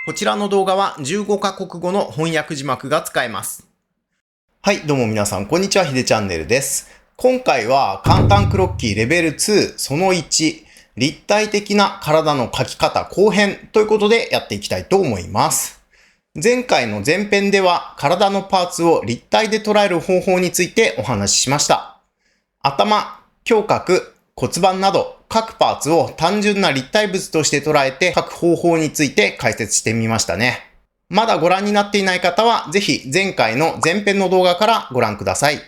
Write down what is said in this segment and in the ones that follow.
こちらの動画は15カ国語の翻訳字幕が使えます。はい、どうも皆さん、こんにちは。ひでチャンネルです。今回は簡単クロッキーレベル2その1、立体的な体の描き方後編ということでやっていきたいと思います。前回の前編では体のパーツを立体で捉える方法についてお話ししました。頭、胸郭、骨盤など各パーツを単純な立体物として捉えて描く方法について解説してみましたね。まだご覧になっていない方はぜひ前回の前編の動画からご覧ください。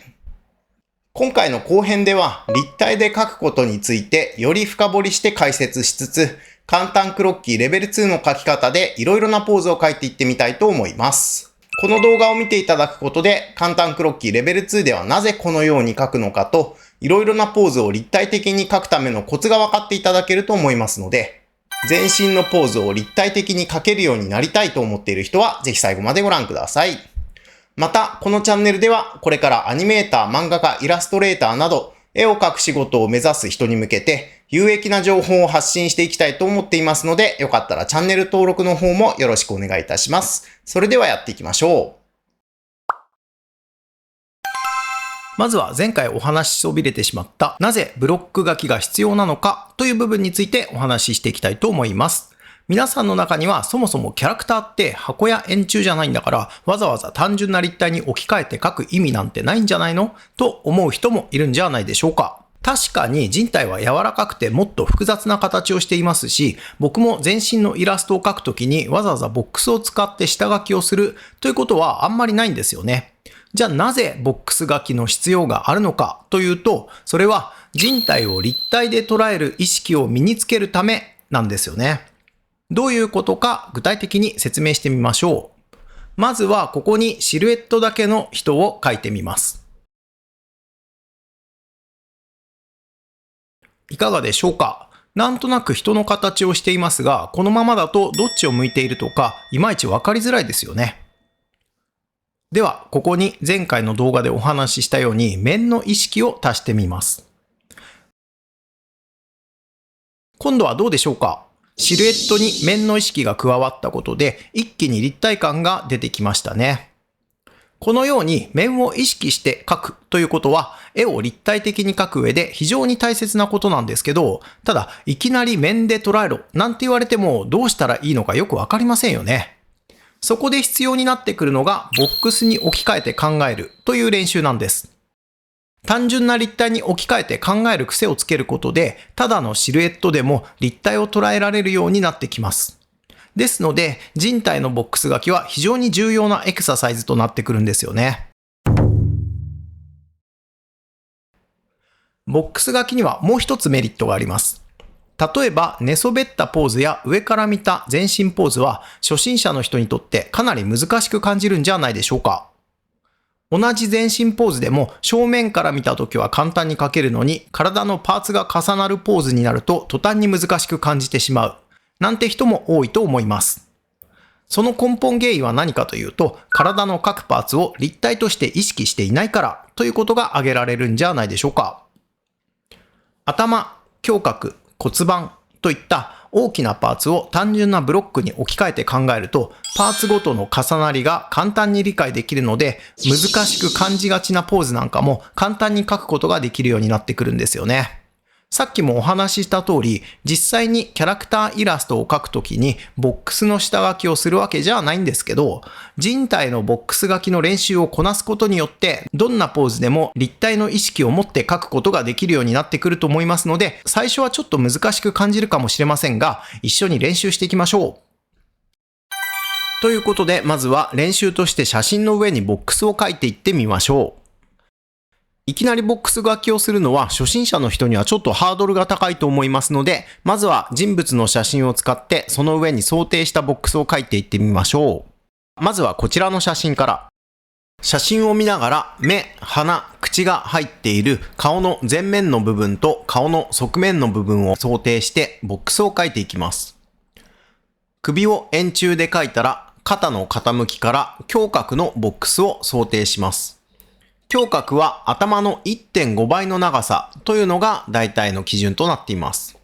今回の後編では立体で描くことについてより深掘りして解説しつつ、簡単クロッキーレベル2の描き方でいろいろなポーズを描いていってみたいと思います。この動画を見ていただくことで簡単クロッキーレベル2ではなぜこのように描くのかと、いろいろなポーズを立体的に描くためのコツが分かっていただけると思いますので、全身のポーズを立体的に描けるようになりたいと思っている人はぜひ最後までご覧ください。また、このチャンネルではこれからアニメーター、漫画家、イラストレーターなど絵を描く仕事を目指す人に向けて有益な情報を発信していきたいと思っていますので、よかったらチャンネル登録の方もよろしくお願いいたします。それではやっていきましょう。まずは前回お話しそびれてしまったなぜブロック書きが必要なのかという部分についてお話ししていきたいと思います。皆さんの中にはそもそもキャラクターって箱や円柱じゃないんだからわざわざ単純な立体に置き換えて書く意味なんてないんじゃないのと思う人もいるんじゃないでしょうか。確かに人体は柔らかくてもっと複雑な形をしていますし、僕も全身のイラストを描くときにわざわざボックスを使って下書きをするということはあんまりないんですよね。じゃあなぜボックス書きの必要があるのかというと、それは人体を立体で捉える意識を身につけるためなんですよね。どういうことか具体的に説明してみましょう。まずはここにシルエットだけの人を描いてみます。いかがでしょうか。なんとなく人の形をしていますが、このままだとどっちを向いているとかいまいちわかりづらいですよね。では、ここに前回の動画でお話ししたように面の意識を足してみます。今度はどうでしょうか。シルエットに面の意識が加わったことで一気に立体感が出てきましたね。このように面を意識して描くということは絵を立体的に描く上で非常に大切なことなんですけど、ただいきなり面で捉えろなんて言われてもどうしたらいいのかよくわかりませんよね。そこで必要になってくるのがボックスに置き換えて考えるという練習なんです。単純な立体に置き換えて考える癖をつけることで、ただのシルエットでも立体を捉えられるようになってきます。ですので、人体のボックス書きは非常に重要なエクササイズとなってくるんですよね。ボックス書きにはもう一つメリットがあります。例えば寝そべったポーズや上から見た全身ポーズは初心者の人にとってかなり難しく感じるんじゃないでしょうか。同じ全身ポーズでも正面から見たときは簡単に描けるのに、体のパーツが重なるポーズになると途端に難しく感じてしまうなんて人も多いと思います。その根本原因は何かというと、体の各パーツを立体として意識していないからということが挙げられるんじゃないでしょうか。頭、胸郭、骨盤といった大きなパーツを単純なブロックに置き換えて考えると、パーツごとの重なりが簡単に理解できるので、難しく感じがちなポーズなんかも簡単に描くことができるようになってくるんですよね。さっきもお話しした通り、実際にキャラクターイラストを描くときにボックスの下書きをするわけじゃないんですけど、人体のボックス書きの練習をこなすことによって、どんなポーズでも立体の意識を持って描くことができるようになってくると思いますので、最初はちょっと難しく感じるかもしれませんが、一緒に練習していきましょう。ということで、まずは練習として写真の上にボックスを描いていってみましょう。いきなりボックス書きをするのは初心者の人にはちょっとハードルが高いと思いますので、まずは人物の写真を使ってその上に想定したボックスを書いていってみましょう。まずはこちらの写真から。写真を見ながら目、鼻、口が入っている顔の前面の部分と顔の側面の部分を想定してボックスを書いていきます。首を円柱で書いたら肩の傾きから胸郭のボックスを想定します。胸郭は頭の 1.5 倍の長さというのが大体の基準となっています。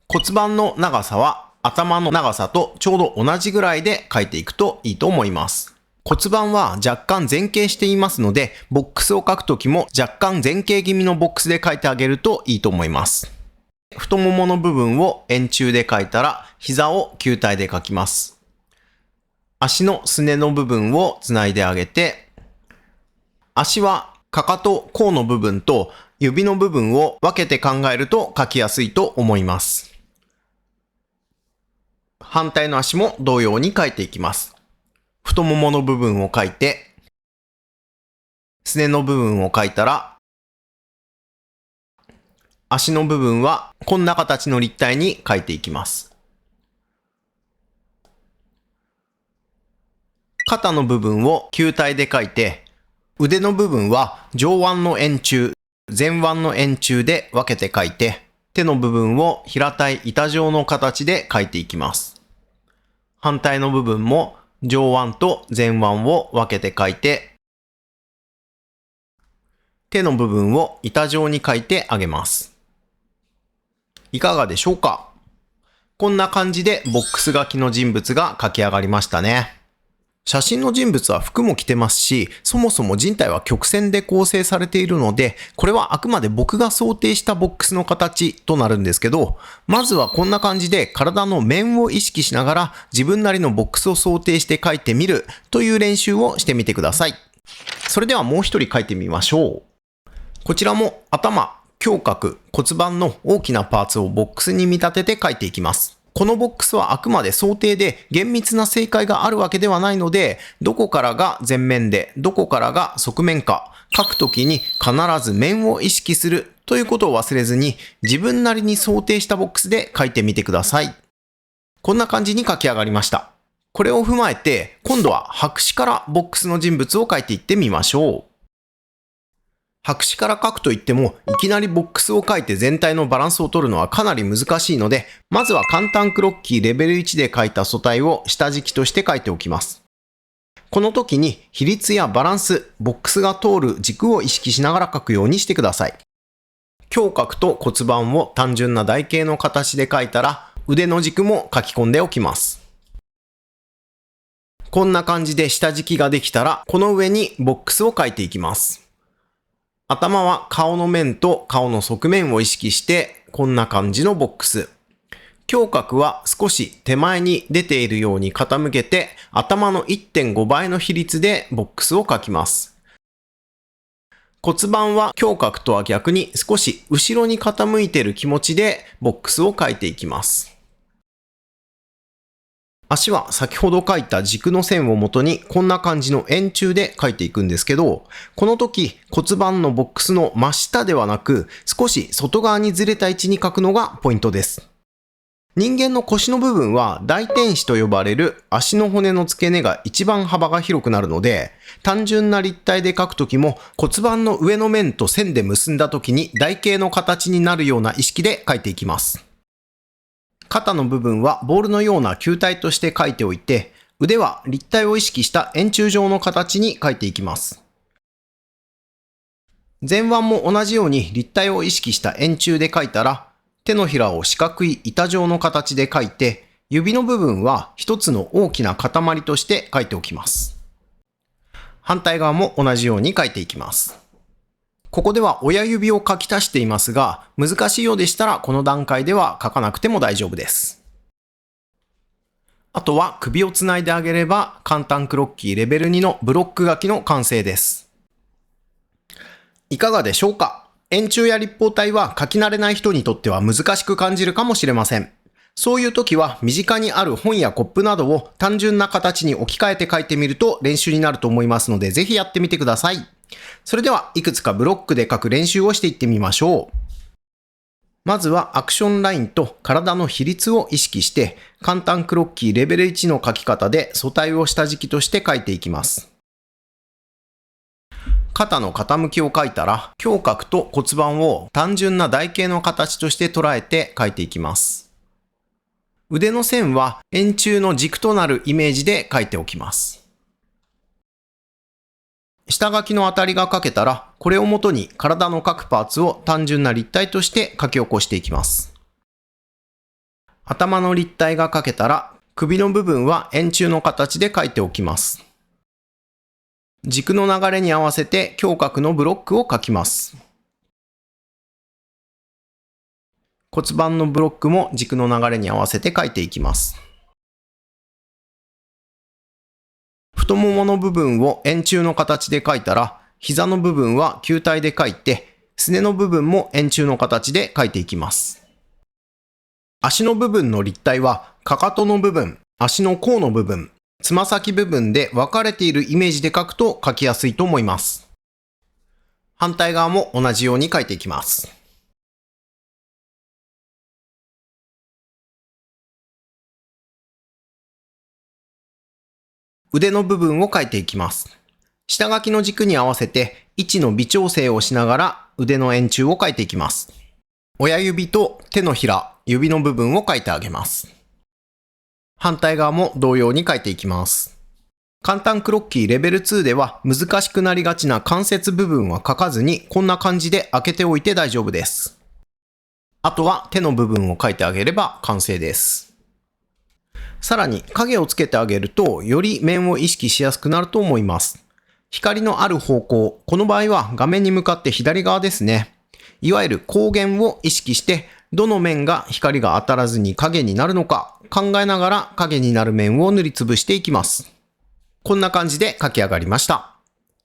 骨盤の長さは頭の長さとちょうど同じぐらいで描いていくといいと思います。骨盤は若干前傾していますので、ボックスを描くときも若干前傾気味のボックスで描いてあげるといいと思います。太ももの部分を円柱で描いたら、膝を球体で描きます。足のすねの部分をつないであげて、足はかかと、甲の部分と指の部分を分けて考えると描きやすいと思います。反対の足も同様に描いていきます。太ももの部分を描いて、すねの部分を描いたら、足の部分はこんな形の立体に描いていきます。肩の部分を球体で描いて、腕の部分は上腕の円柱、前腕の円柱で分けて描いて、手の部分を平たい板状の形で描いていきます。反対の部分も上腕と前腕を分けて描いて、手の部分を板状に描いてあげます。いかがでしょうか？こんな感じでボックス描きの人物が描き上がりましたね。写真の人物は服も着てますし、そもそも人体は曲線で構成されているので、これはあくまで僕が想定したボックスの形となるんですけど、まずはこんな感じで体の面を意識しながら自分なりのボックスを想定して描いてみるという練習をしてみてください。それではもう一人描いてみましょう。こちらも頭、胸郭、骨盤の大きなパーツをボックスに見立てて描いていきます。このボックスはあくまで想定で厳密な正解があるわけではないので、どこからが前面で、どこからが側面か、書くときに必ず面を意識するということを忘れずに、自分なりに想定したボックスで書いてみてください。こんな感じに書き上がりました。これを踏まえて、今度は白紙からボックスの人物を書いていってみましょう。白紙から書くといっても、いきなりボックスを書いて全体のバランスを取るのはかなり難しいので、まずは簡単クロッキーレベル1で書いた素体を下敷きとして書いておきます。この時に比率やバランス、ボックスが通る軸を意識しながら書くようにしてください。胸郭と骨盤を単純な台形の形で書いたら、腕の軸も書き込んでおきます。こんな感じで下敷きができたら、この上にボックスを書いていきます。頭は顔の面と顔の側面を意識して、こんな感じのボックス。胸郭は少し手前に出ているように傾けて、頭の 1.5 倍の比率でボックスを書きます。骨盤は胸郭とは逆に少し後ろに傾いている気持ちでボックスを書いていきます。足は先ほど書いた軸の線をもとにこんな感じの円柱で書いていくんですけど、この時骨盤のボックスの真下ではなく少し外側にずれた位置に書くのがポイントです。人間の腰の部分は大天子と呼ばれる足の骨の付け根が一番幅が広くなるので、単純な立体で書く時も骨盤の上の面と線で結んだ時に台形の形になるような意識で書いていきます。肩の部分はボールのような球体として書いておいて、腕は立体を意識した円柱状の形に書いていきます。前腕も同じように立体を意識した円柱で書いたら、手のひらを四角い板状の形で書いて、指の部分は一つの大きな塊として書いておきます。反対側も同じように書いていきます。ここでは親指を書き足していますが、難しいようでしたらこの段階では書かなくても大丈夫です。あとは首をつないであげれば簡単クロッキーレベル2のブロック書きの完成です。いかがでしょうか？円柱や立方体は書き慣れない人にとっては難しく感じるかもしれません。そういう時は身近にある本やコップなどを単純な形に置き換えて書いてみると練習になると思いますので、ぜひやってみてください。それではいくつかブロックで書く練習をしていってみましょう。まずはアクションラインと体の比率を意識して簡単クロッキーレベル1の書き方で素体を下敷きとして書いていきます。肩の傾きを書いたら胸郭と骨盤を単純な台形の形として捉えて書いていきます。腕の線は円柱の軸となるイメージで書いておきます。下書きの当たりが書けたら、これをもとに体の各パーツを単純な立体として書き起こしていきます。頭の立体が描けたら、首の部分は円柱の形で描いておきます。軸の流れに合わせて胸郭のブロックを描きます。骨盤のブロックも軸の流れに合わせて描いていきます。太ももの部分を円柱の形で描いたら、膝の部分は球体で描いて、すねの部分も円柱の形で描いていきます。足の部分の立体は、かかとの部分、足の甲の部分、つま先部分で分かれているイメージで描くと描きやすいと思います。反対側も同じように描いていきます。腕の部分を描いていきます。下書きの軸に合わせて位置の微調整をしながら腕の円柱を描いていきます。親指と手のひら、指の部分を描いてあげます。反対側も同様に描いていきます。簡単クロッキーレベル2では難しくなりがちな関節部分は描かずにこんな感じで開けておいて大丈夫です。あとは手の部分を描いてあげれば完成です。さらに影をつけてあげるとより面を意識しやすくなると思います。光のある方向、この場合は画面に向かって左側ですね。いわゆる光源を意識してどの面が光が当たらずに影になるのか考えながら影になる面を塗りつぶしていきます。こんな感じで描き上がりました。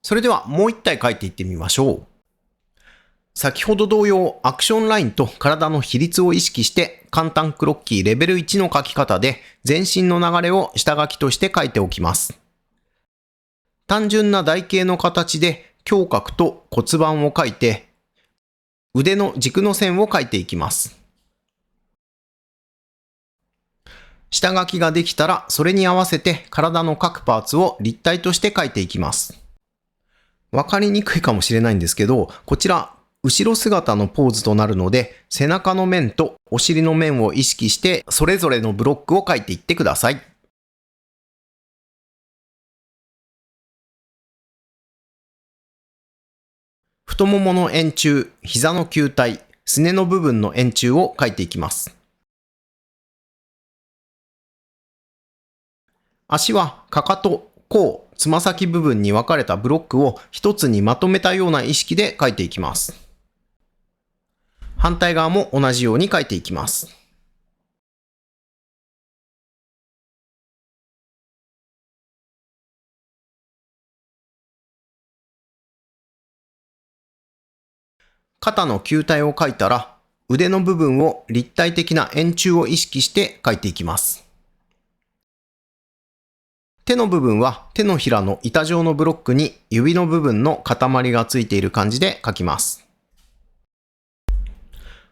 それではもう一体描いていってみましょう。先ほど同様、アクションラインと体の比率を意識して簡単クロッキーレベル1の描き方で全身の流れを下書きとして描いておきます。単純な台形の形で胸郭と骨盤を描いて腕の軸の線を描いていきます。下書きができたらそれに合わせて体の各パーツを立体として描いていきます。わかりにくいかもしれないんですけど、こちら後ろ姿のポーズとなるので背中の面とお尻の面を意識してそれぞれのブロックを描いていってください。太ももの円柱、膝の球体、すねの部分の円柱を描いていきます。足はかかと、甲、つま先部分に分かれたブロックを一つにまとめたような意識で描いていきます。反対側も同じように描いていきます。肩の球体を描いたら、腕の部分を立体的な円柱を意識して描いていきます。手の部分は手のひらの板状のブロックに指の部分の塊がついている感じで描きます。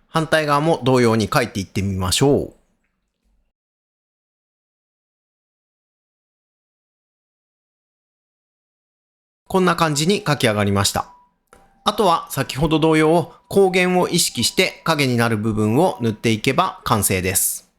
反対側も同様に描いていってみましょう。こんな感じに描き上がりました。あとは先ほど同様、光源を意識して影になる部分を塗っていけば完成です。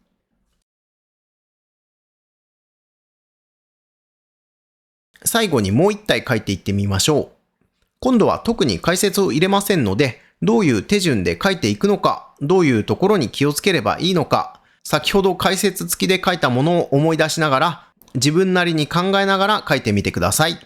最後にもう一体描いていってみましょう。今度は特に解説を入れませんので、どういう手順で描いていくのか、どういうところに気をつければいいのか、先ほど解説付きで描いたものを思い出しながら、自分なりに考えながら描いてみてください。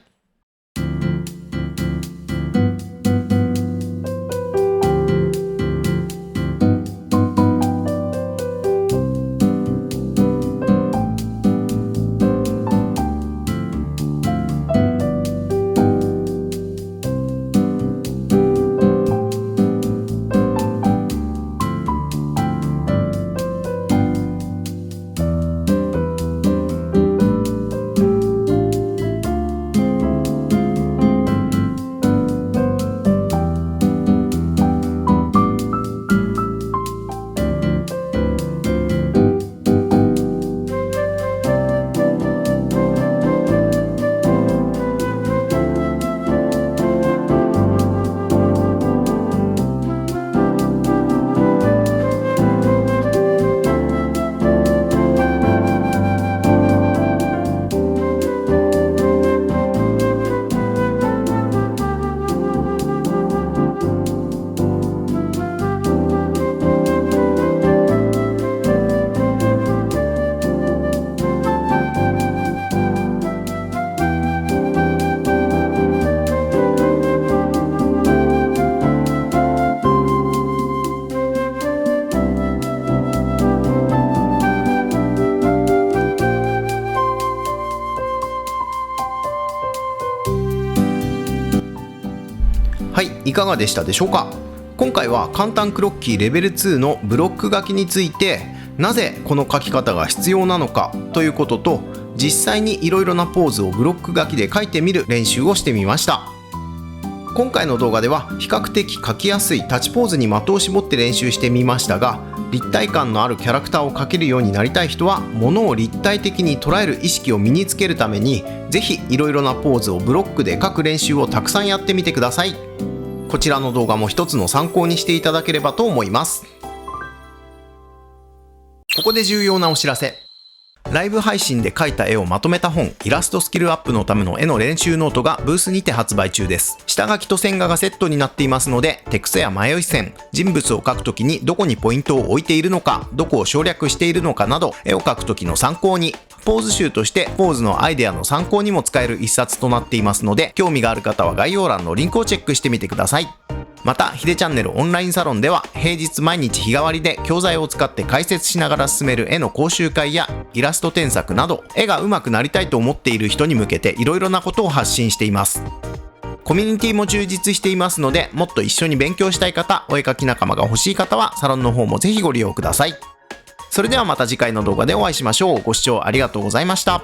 はい、いかがでしたでしょうか。今回は簡単クロッキーレベル2のブロック書きについて、なぜこの書き方が必要なのかということと、実際にいろいろなポーズをブロック書きで書いてみる練習をしてみました。今回の動画では比較的書きやすいタッチポーズに的を絞って練習してみましたが、立体感のあるキャラクターを描けるようになりたい人は、物を立体的に捉える意識を身につけるために、ぜひいろいろなポーズをブロックで書く練習をたくさんやってみてください。こちらの動画も一つの参考にしていただければと思います。ここで重要なお知らせ。ライブ配信で描いた絵をまとめた本、イラストスキルアップのための絵の練習ノートがブースにて発売中です。下書きと線画がセットになっていますので、手癖や迷い線、人物を描くときにどこにポイントを置いているのか、どこを省略しているのかなど、絵を描くときの参考に、ポーズ集としてポーズのアイデアの参考にも使える一冊となっていますので、興味がある方は概要欄のリンクをチェックしてみてください。また、ヒデチャンネルオンラインサロンでは、平日毎日日替わりで教材を使って解説しながら進める絵の講習会やイラスト添削など、絵が上手くなりたいと思っている人に向けていろいろなことを発信しています。コミュニティも充実していますので、もっと一緒に勉強したい方、お絵描き仲間が欲しい方は、サロンの方もぜひご利用ください。それではまた次回の動画でお会いしましょう。ご視聴ありがとうございました。